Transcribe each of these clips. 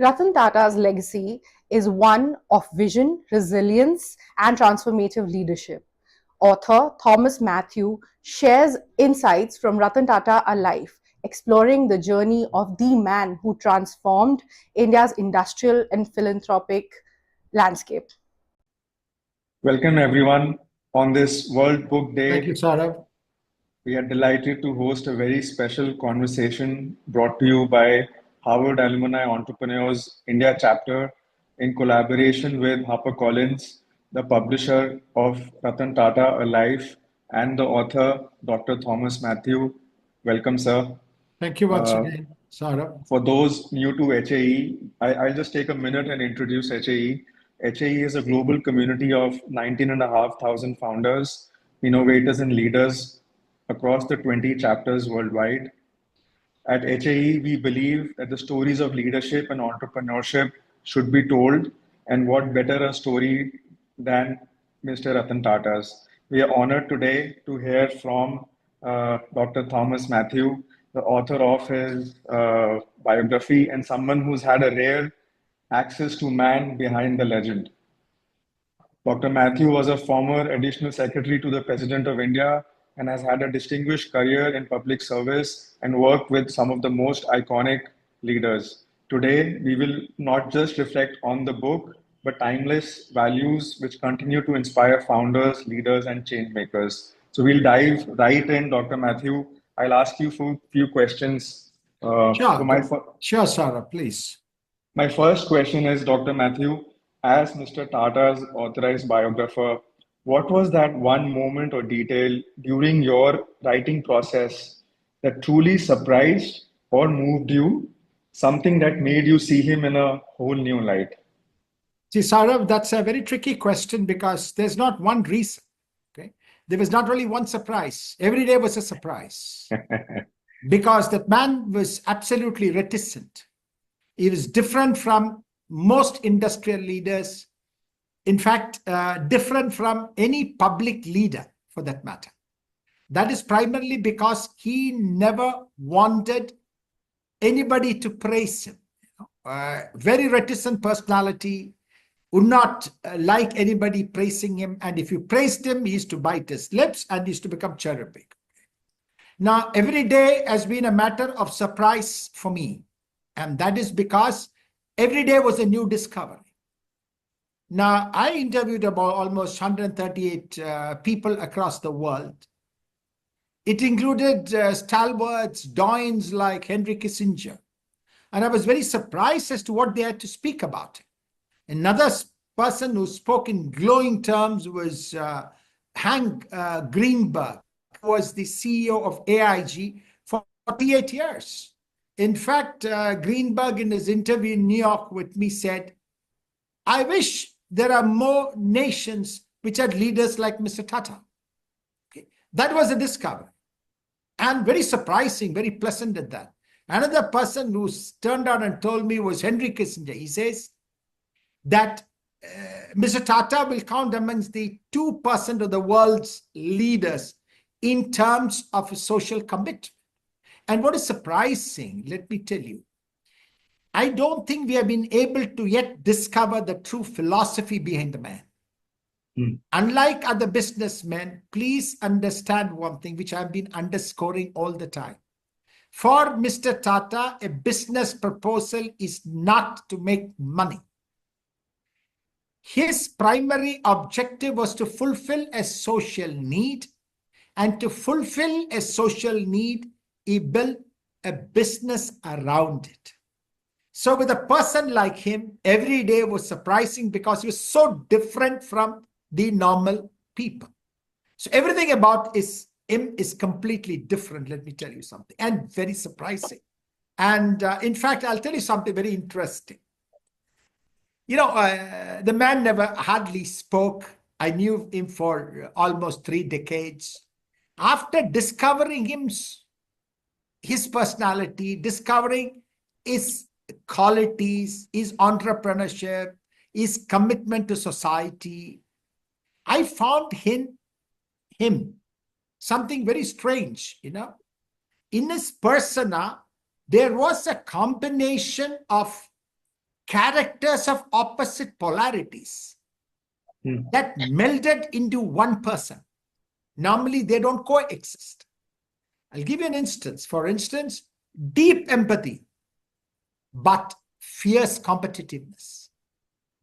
Ratan Tata's legacy is one of vision, resilience, and transformative leadership. Author Thomas Mathew shares insights from Ratan Tata Alive, exploring the journey of the man who transformed India's industrial and philanthropic landscape. Welcome everyone on this World Book Thank you, Day. Saurabh. We are delighted to host a very special conversation brought to you by Harvard Alumni Entrepreneurs India chapter in collaboration with HarperCollins, the publisher of Ratan Tata Alive, and the author Dr. Thomas Mathew. Welcome, sir. Thank you once Uh, again, Saurabh. For those new to HAE, I'll just take a minute and introduce HAE. HAE is a global community of 19,500 founders, innovators, and leaders across the 20 chapters worldwide. At HAE, we believe that the stories of leadership and entrepreneurship should be told, and what better a story than Mr. Ratan Tata's. We are honored today to hear from Dr. Thomas Mathew, the author of his biography, and someone who's had a rare access to man behind the legend. Dr. Mathew was a former additional secretary to the President of India and has had a distinguished career in public service and worked with some of the most iconic leaders. Today, we will not just reflect on the book, but timeless values which continue to inspire founders, leaders, and change makers. So we'll dive right in, Dr. Mathew. I'll ask you for a few questions. Sure, My, sure, Saurabh, please. my first question is, Dr. Mathew, as Mr. Tata's authorized biographer, what was that one moment or detail during your writing process that truly surprised or moved you? Something that made you see him in a whole new light? See, Saurabh, that's a very tricky question because there's not one reason. Okay, there was not really one surprise. Every day was a surprise because that man was absolutely reticent. He was different from most industrial leaders. In fact, different from any public leader for that matter. That is primarily because he never wanted anybody to praise him. Very reticent personality, would not like anybody praising him. And if you praised him, he used to bite his lips and he used to become cherubic. Now, every day has been a matter of surprise for me. And that is because every day was a new discovery. Now, I interviewed about almost 138 people across the world. It included stalwarts, doyens like Henry Kissinger. And I was very surprised as to what they had to speak about. Another person who spoke in glowing terms was Hank Greenberg, who was the CEO of AIG for 48 years. In fact, Greenberg, in his interview in New York with me, said, I wish there are more nations which had leaders like Mr. Tata. Okay. That was a discovery. And very surprising, very pleasant at that. Another person who turned out and told me was Henry Kissinger. He says that Mr. Tata will count amongst the 2% of the world's leaders in terms of social commitment. And what is surprising, let me tell you, I don't think we have been able to yet discover the true philosophy behind the man. Unlike other businessmen, please understand one thing which I've been underscoring all the time. For Mr. Tata, a business proposal is not to make money. His primary objective was to fulfill a social need, and to fulfill a social need, he built a business around it. So with a person like him, every day was surprising because he was so different from the normal people. So everything about him is completely different, let me tell you something, and very surprising. And in fact, I'll tell you something very interesting. You know, the man never hardly spoke. I knew him for almost 3 decades. After discovering his personality, discovering his qualities, his entrepreneurship, his commitment to society, I found him something very strange, you know. In his persona, there was a combination of characters of opposite polarities that melded into one person. Normally, they don't coexist. I'll give you an instance. For instance, deep empathy, but fierce competitiveness.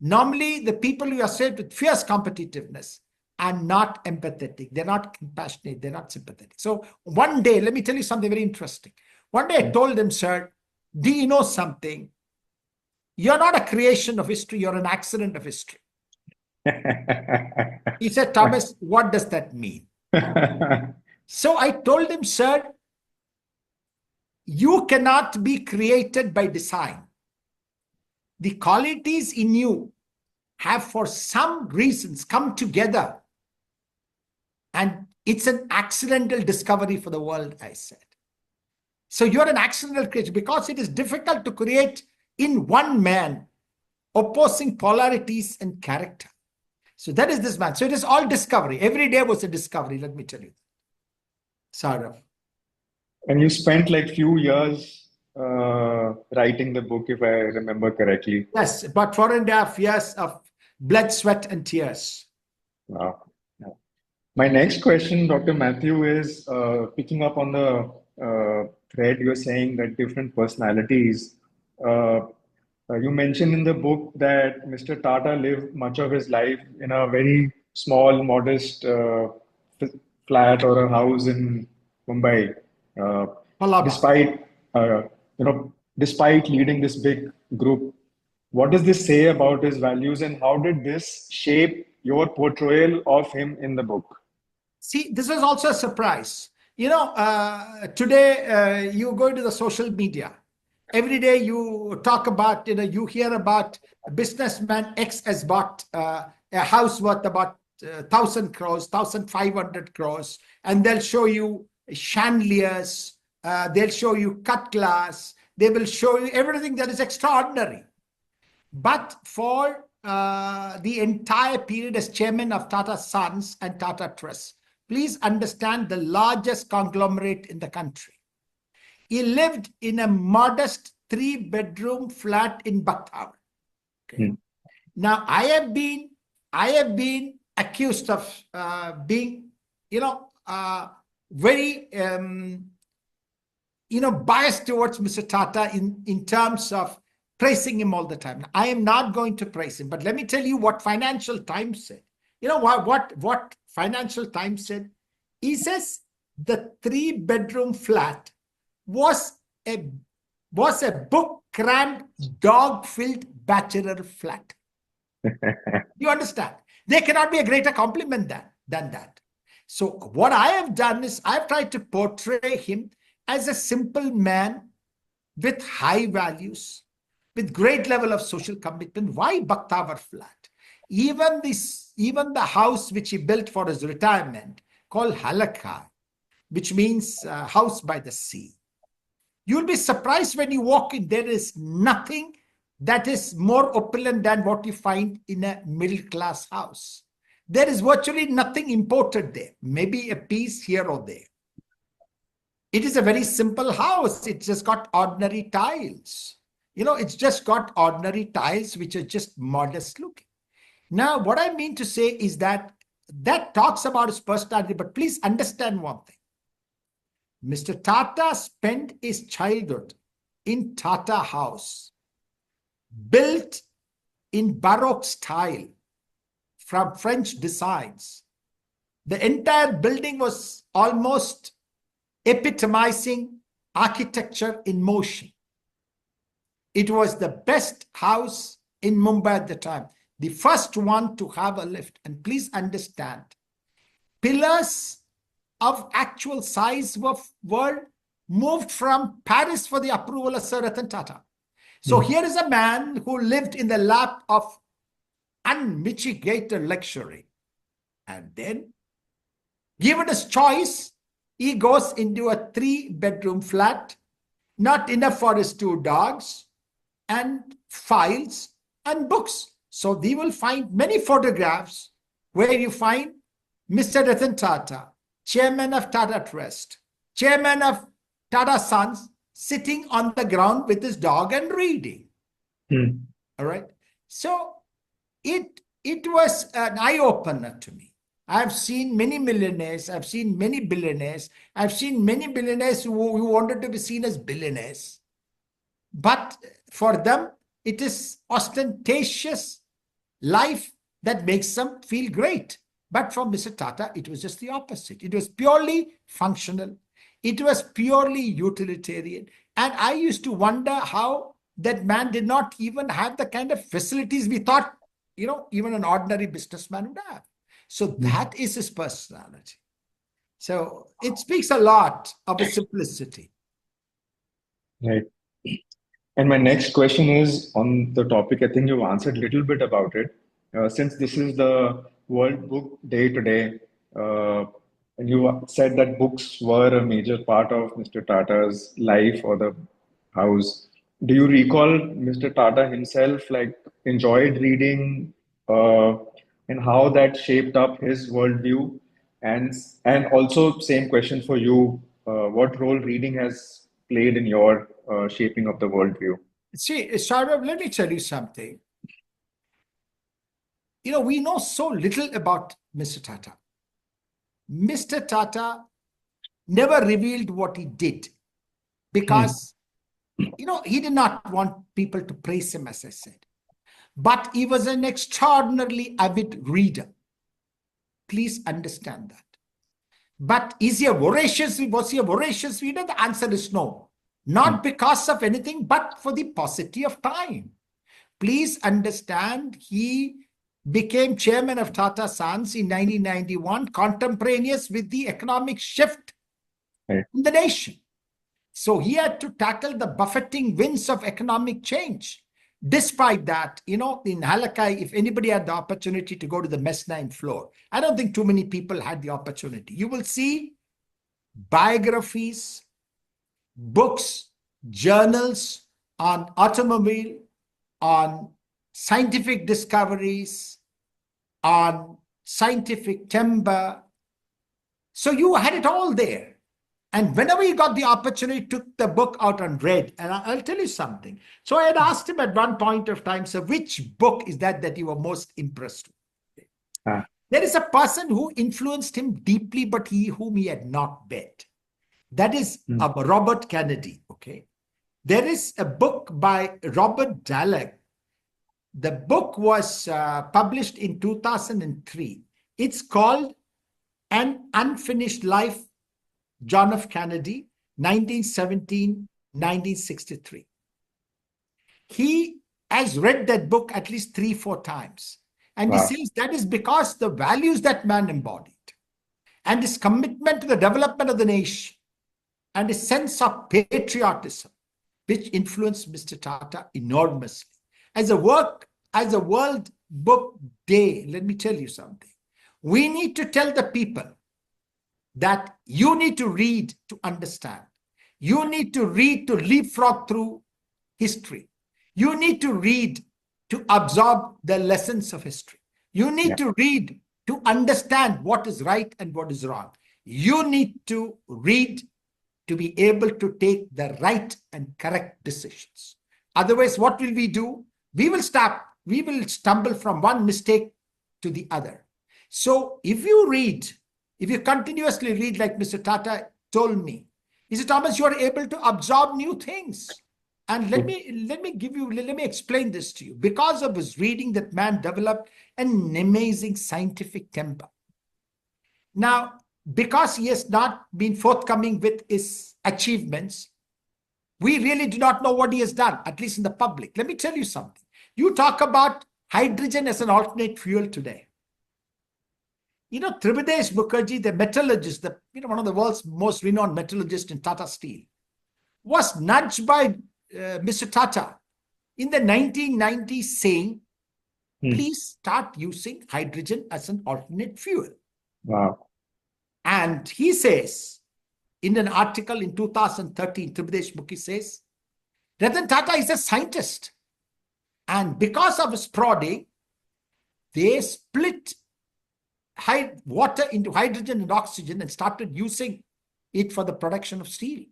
Normally, the people who are associated with fierce competitiveness are not empathetic. They're not compassionate. They're not sympathetic. So one day, let me tell you something very interesting. One day I told him, sir, do you know something? You're not a creation of history. You're an accident of history. He said, Thomas, what does that mean? So I told him, sir, you cannot be created by design. The qualities in you have for some reasons come together. And it's an accidental discovery for the world, I said. So you're an accidental creature because it is difficult to create in one man opposing polarities and character. So that is this man. So it is all discovery. Every day was a discovery, let me tell you. Saurav. And you spent like few years writing the book, if I remember correctly. Yes, about 4.5 years of blood, sweat, and tears. Wow. My next question, Dr. Mathew, is picking up on the thread you're saying that different personalities. You mentioned in the book that Mr. Tata lived much of his life in a very small, modest flat or a house in Mumbai. Despite despite leading this big group, what does this say about his values, and how did this shape your portrayal of him in the book? See, this was also a surprise. Today you go to the social media. Every day you talk about, you hear about businessman X has bought a house worth about 1,000 crores, 1,500 crores, and they'll show you chandeliers, they'll show you cut glass, they will show you everything that is extraordinary. But for the entire period as chairman of Tata Sons and Tata Trust, please understand the largest conglomerate in the country. He lived in a modest 3-bedroom flat in Bakhtavar. Okay. Now, I have been accused of being, very, biased towards Mr. Tata in terms of praising him all the time. I am not going to praise him, but let me tell you what Financial Times said. You know what Financial Times said? He says the 3-bedroom flat was a book-crammed, dog-filled bachelor flat. You understand? There cannot be a greater compliment than that. So what I have done is I've tried to portray him as a simple man with high values, with great level of social commitment. Why Bakhtavar flat? Even the house which he built for his retirement, called Halakha, which means house by the sea. You'll be surprised when you walk in. There is nothing that is more opulent than what you find in a middle-class house. There is virtually nothing imported there. Maybe a piece here or there. It is a very simple house. It's just got ordinary tiles. It's just got ordinary tiles which are just modest looking. Now, what I mean to say is that talks about his personality, but please understand one thing. Mr. Tata spent his childhood in Tata House, built in Baroque style from French designs. The entire building was almost epitomizing architecture in motion. It was the best house in Mumbai at the time, the first one to have a lift. And please understand, pillars of actual size were moved from Paris for the approval of Sir Ratan Tata. So here is a man who lived in the lap of unmitigated luxury. And then, given his choice, he goes into a 3-bedroom flat, not enough for his 2 dogs, and files and books. So you will find many photographs where you find Mr. Ratan Tata, chairman of Tata Trust, chairman of Tata Sons, sitting on the ground with his dog and reading. All right. So it was an eye-opener to me. I've seen many millionaires, I've seen many billionaires, I've seen many billionaires who wanted to be seen as billionaires. But for them, it is ostentatious life that makes them feel great. But for Mr. Tata, it was just the opposite. It was purely functional. It was purely utilitarian. And I used to wonder how that man did not even have the kind of facilities we thought, even an ordinary businessman would have. So that is his personality. So it speaks a lot of his simplicity. Right. And my next question is on the topic. I think you've answered a little bit about it. Since this is the World Book Day today, and you said that books were a major part of Mr. Tata's life or the house. Do you recall Mr. Tata himself like enjoyed reading, and how that shaped up his worldview? And also same question for you. What role reading has played in your shaping of the worldview? See, Saurav, let me tell you something. We know so little about Mr. Tata. Mr. Tata never revealed what he did because, he did not want people to praise him, as I said. But he was an extraordinarily avid reader. Please understand that. But was he a voracious reader? The answer is no. Not because of anything, but for the paucity of time. Please understand, he became chairman of Tata Sons in 1991, contemporaneous with the economic shift in the nation. So he had to tackle the buffeting winds of economic change. Despite that, in Halakai, if anybody had the opportunity to go to the mezzanine floor, I don't think too many people had the opportunity. You will see biographies, books, journals on automobile, on scientific discoveries, on scientific timber. So you had it all there. And whenever he got the opportunity, took the book out and read. And I'll tell you something. So I had asked him at one point of time, so which book is that you were most impressed with? There is a person who influenced him deeply, but whom he had not met. That is Robert Kennedy. Okay. There is a book by Robert Dallek. The book was published in 2003. It's called An Unfinished Life, John F. Kennedy, 1917-1963. He has read that book at least 3-4 times. And he says that is because the values that man embodied and his commitment to the development of the nation and his sense of patriotism, which influenced Mr. Tata enormously. As a World Book Day, let me tell you something. We need to tell the people that you need to read to understand. You need to read to leapfrog through history. You need to read to absorb the lessons of history. You need to read to understand what is right and what is wrong. You need to read to be able to take the right and correct decisions. Otherwise, what will we do? We will stumble from one mistake to the other. So if you continuously read, like Mr. Tata told me, he said, Thomas, you are able to absorb new things. And let me explain this to you. Because of his reading, that man developed an amazing scientific temper. Now, because he has not been forthcoming with his achievements, we really do not know what he has done, at least in the public. Let me tell you something. You talk about hydrogen as an alternate fuel today. Trividesh Mukherjee, the metallurgist, one of the world's most renowned metallurgists in Tata Steel, was nudged by Mr. Tata in the 1990s saying, please start using hydrogen as an alternate fuel. Wow. And he says, in an article in 2013, Trividesh Mukherjee says, Ratan Tata is a scientist. And because of his prodding, they split water into hydrogen and oxygen and started using it for the production of steel.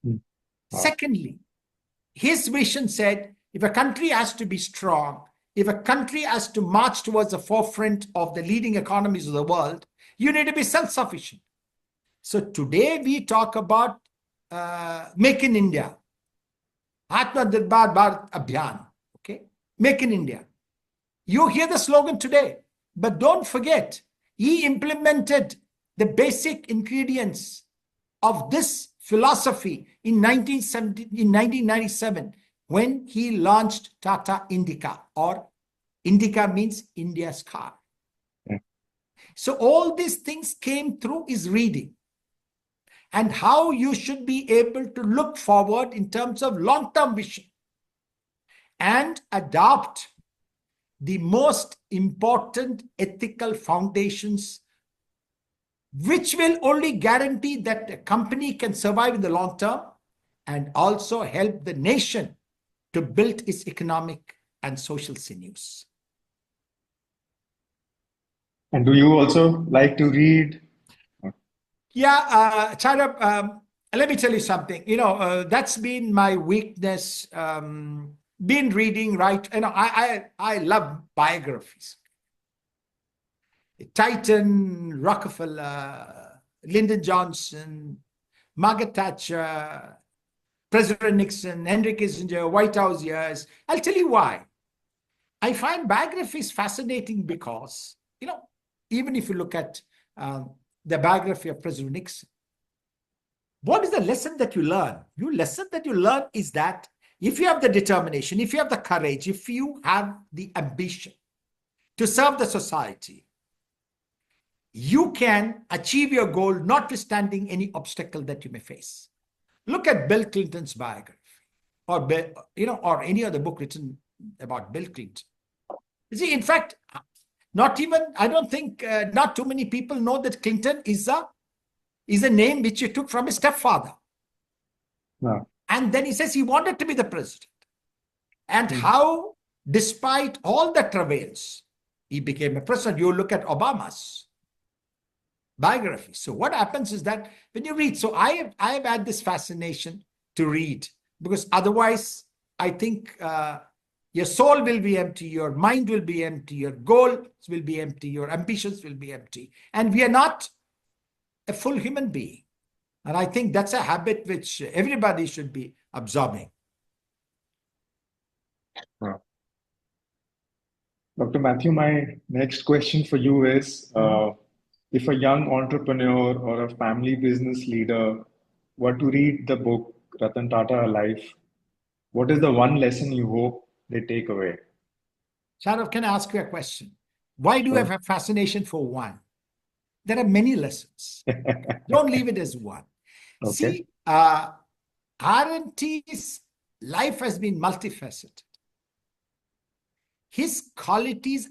Wow. Secondly, his vision said, if a country has to be strong, if a country has to march towards the forefront of the leading economies of the world, you need to be self-sufficient. So today we talk about Make in India, Atmanirbhar Bharat Abhiyan, okay? Make in India. You hear the slogan today, but don't forget, he implemented the basic ingredients of this philosophy in 1997 when he launched Tata Indica, or Indica means India's car. Yeah. So all these things came through his reading and how you should be able to look forward in terms of long-term vision and adopt the most important ethical foundations, which will only guarantee that a company can survive in the long term and also help the nation to build its economic and social sinews. And do you also like to read? Yeah, Chara, let me tell you something. That's been my weakness. Been reading, right? I love biographies. Titan, Rockefeller, Lyndon Johnson, Margaret Thatcher, President Nixon, Henry Kissinger, White House years. I'll tell you why. I find biographies fascinating because, even if you look at the biography of President Nixon, what is the lesson that you learn? The lesson that you learn is that if you have the determination, if you have the courage, if you have the ambition to serve the society, you can achieve your goal notwithstanding any obstacle that you may face. Look at Bill Clinton's biography, or any other book written about Bill Clinton. You see, in fact, I don't think not too many people know that Clinton is a name which he took from his stepfather. No. And then he says he wanted to be the president. And how, despite all the travails, he became a president. You look at Obama's biography. So what happens is that when you read, so I have had this fascination to read, because otherwise I think your soul will be empty, your mind will be empty, your goals will be empty, your ambitions will be empty. And we are not a full human being. And I think that's a habit which everybody should be absorbing. Wow. Dr. Mathew, my next question for you is, if a young entrepreneur or a family business leader were to read the book Ratan Tata Alive, what is the one lesson you hope they take away? Sharav, can I ask you a question? Why do you have a fascination for one? There are many lessons. Don't leave it as one. Okay. See, RNT's life has been multifaceted. His qualities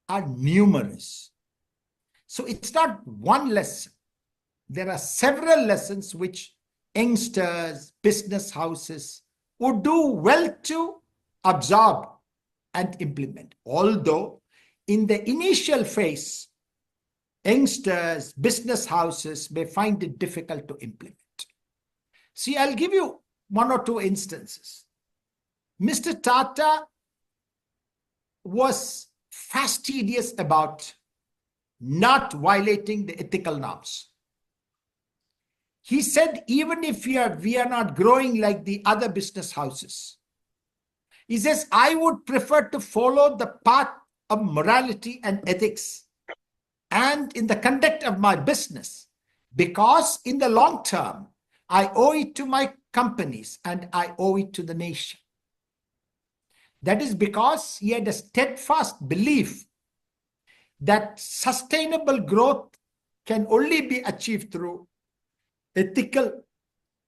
are numerous. So it's not one lesson. There are several lessons which youngsters, business houses would do well to absorb and implement. Although in the initial phase, youngsters, business houses may find it difficult to implement. See, I'll give you one or two instances. Mr. Tata was fastidious about not violating the ethical norms. He said, even if we are not growing like the other business houses, he says, I would prefer to follow the path of morality and ethics and in the conduct of my business, because in the long term, I owe it to my companies and I owe it to the nation. That is because he had a steadfast belief that sustainable growth can only be achieved through ethical,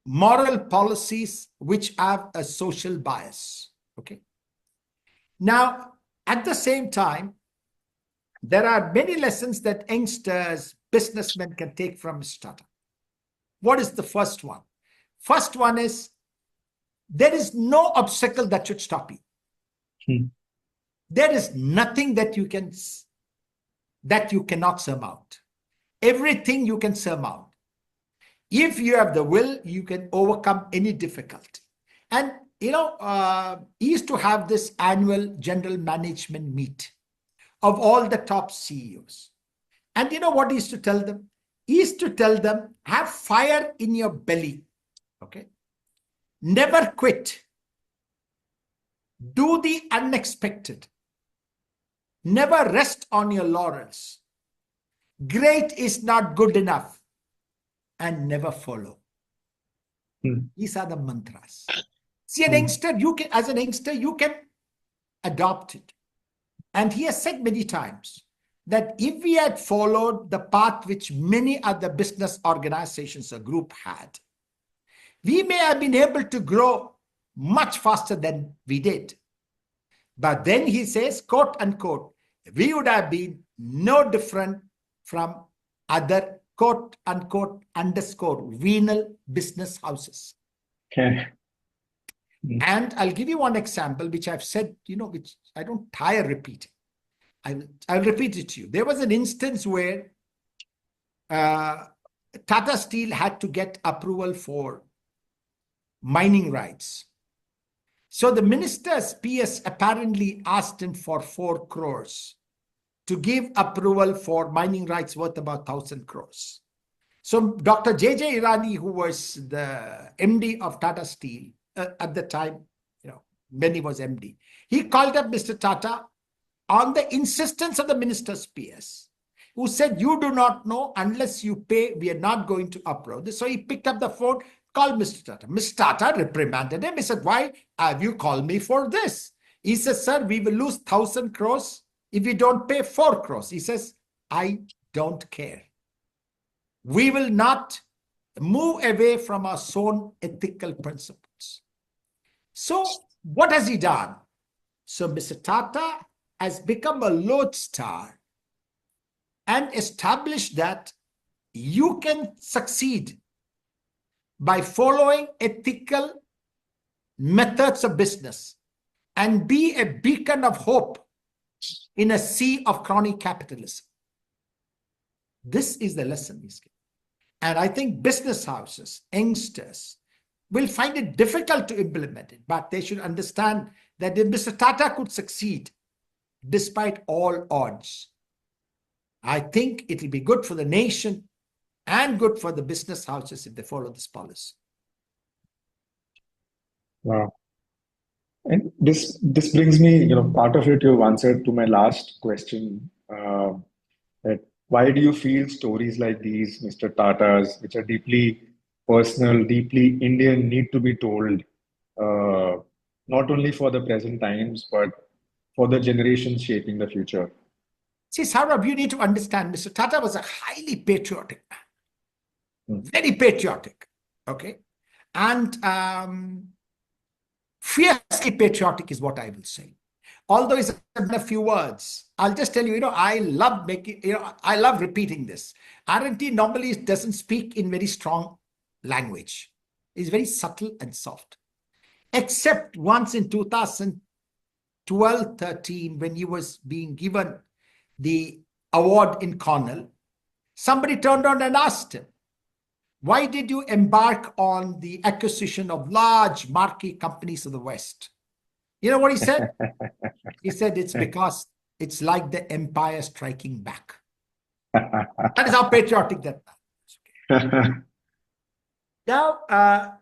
moral policies which have a social bias. Okay. Now, at the same time, there are many lessons that youngsters, businessmen can take from Mr. Tata. What is the first one? First one is, there is no obstacle that should stop you. There is nothing that you cannot surmount. Everything you can surmount. If you have the will, you can overcome any difficulty. And he used to have this annual general management meet of all the top CEOs. And you know what he used to tell them? He used to tell them, have fire in your belly. Okay. Never quit. Do the unexpected. Never rest on your laurels. Great is not good enough. And never follow. These are the mantras. See, an youngster, as an youngster, you can adopt it. And he has said many times that if we had followed the path which many other business organizations or group had, we may have been able to grow much faster than we did. But then he says, quote unquote, we would have been no different from other quote unquote underscore venal business houses. Okay. And I'll give you one example, which I've said, which I don't tire repeating. I'll repeat it to you. There was an instance where Tata Steel had to get approval for mining rights. So the minister's PS apparently asked him for 4 crores to give approval for mining rights worth about 1,000 crores. So Dr. J.J. Irani, who was the MD of Tata Steel at the time, when he was MD, he called up Mr. Tata on the insistence of the minister's PS, who said, you do not know, unless you pay, we are not going to approve this. So he picked up the phone, called Mr. Tata. Mr. Tata reprimanded him. He said, why have you called me for this? He says, sir, we will lose 1,000 crores if we don't pay 4 crores. He says, I don't care. We will not move away from our own ethical principles. So what has he done? So Mr. Tata has become a lodestar and established that you can succeed by following ethical methods of business and be a beacon of hope in a sea of chronic capitalism. This is the lesson he's given. And I think business houses, youngsters, will find it difficult to implement it, but they should understand that if Mr. Tata could succeed despite all odds, I think it will be good for the nation and good for the business houses if they follow this policy. Wow. And this brings me, part of it you've answered to my last question. That why do you feel stories like these, Mr. Tata's, which are deeply personal, deeply Indian, need to be told, not only for the present times, but for the generations shaping the future? See, Saurabh, you need to understand, Mr. Tata was a highly patriotic man, very patriotic, okay? And fiercely patriotic is what I will say. Although it's a few words, I'll just tell you, I love I love repeating this. R&T normally doesn't speak in very strong language. It's very subtle and soft. Except once in 2012-13, when he was being given the award in Cornell, somebody turned around and asked him, why did you embark on the acquisition of large marquee companies of the West? You know what he said? He said, it's because it's like the empire striking back. That is how patriotic that man is. Now,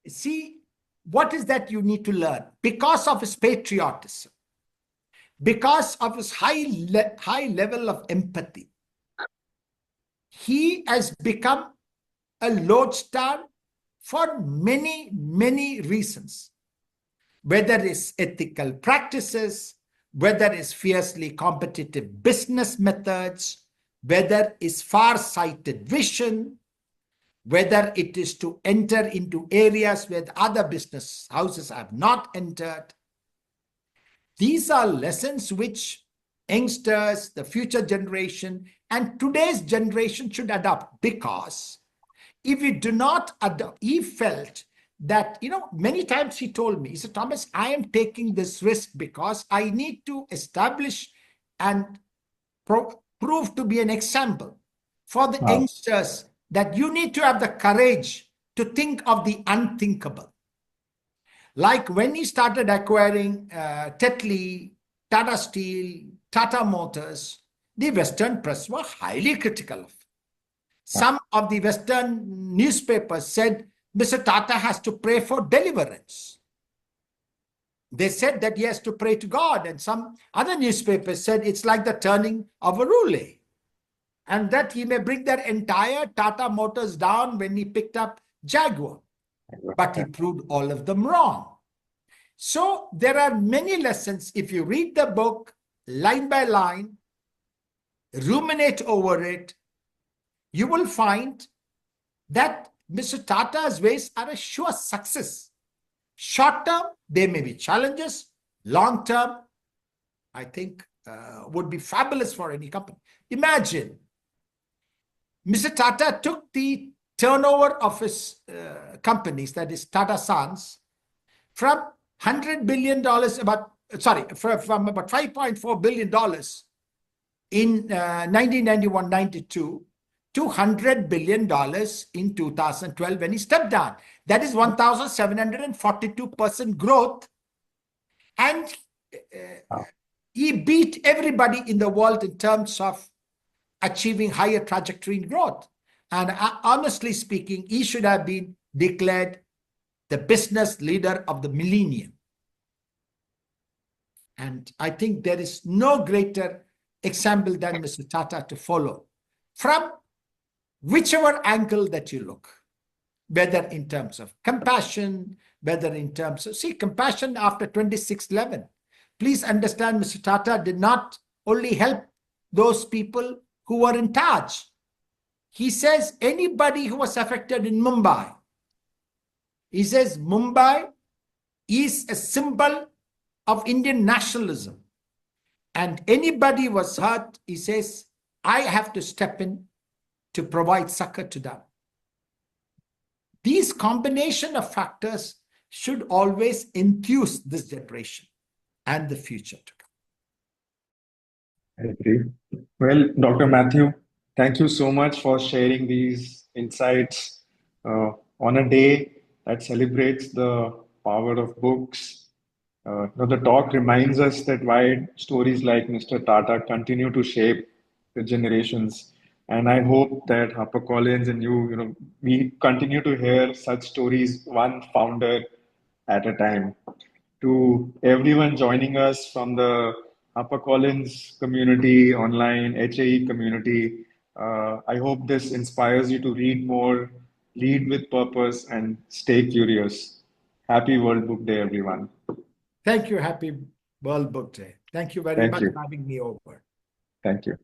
see, what is that you need to learn? Because of his patriotism, because of his high level of empathy, he has become a lodestar for many, many reasons. Whether it's ethical practices, whether it's fiercely competitive business methods, whether it's far-sighted vision, whether it is to enter into areas where the other business houses have not entered. These are lessons which youngsters, the future generation, and today's generation should adopt, because if we do not adopt, he felt that, many times he told me, he said, Thomas, I am taking this risk because I need to establish and prove to be an example for the youngsters that you need to have the courage to think of the unthinkable. Like when he started acquiring Tetley, Tata Steel, Tata Motors, the Western press were highly critical of. Some of the Western newspapers said Mr. Tata has to pray for deliverance. They said that he has to pray to God, and some other newspapers said it's like the turning of a roulette, and that he may bring their entire Tata Motors down when he picked up Jaguar. But he proved all of them wrong. So there are many lessons. If you read the book line by line, ruminate over it, you will find that Mr. Tata's ways are a sure success. Short term, there may be challenges. Long term, I think would be fabulous for any company. Imagine Mr. Tata took the turnover of his companies, that is Tata Sons, from $100 billion, from about $5.4 billion in 1991-92 to $100 billion in 2012 when he stepped down. That is 1,742% growth. And he beat everybody in the world in terms of achieving higher trajectory in growth. And honestly speaking, he should have been declared the business leader of the millennium. And I think there is no greater example than Mr. Tata to follow from whichever angle that you look, whether in terms of compassion, whether in terms of, compassion after 26/11. Please understand, Mr. Tata did not only help those people who were in Taj. He says anybody who was affected in Mumbai, he says Mumbai is a symbol of Indian nationalism. And anybody was hurt, he says, I have to step in to provide succor to them. These combination of factors should always enthuse this generation and the future to come. I agree. Well, Dr. Mathew, thank you so much for sharing these insights on a day that celebrates the power of books. The talk reminds us that why stories like Mr. Tata continue to shape the generations. And I hope that HarperCollins and we continue to hear such stories, one founder at a time. To everyone joining us from the HarperCollins community, online HAE community, I hope this inspires you to read more, lead with purpose, and stay curious. Happy World Book Day, everyone. Thank you. Happy World Book Day. Thank you very much for having me over. Thank you.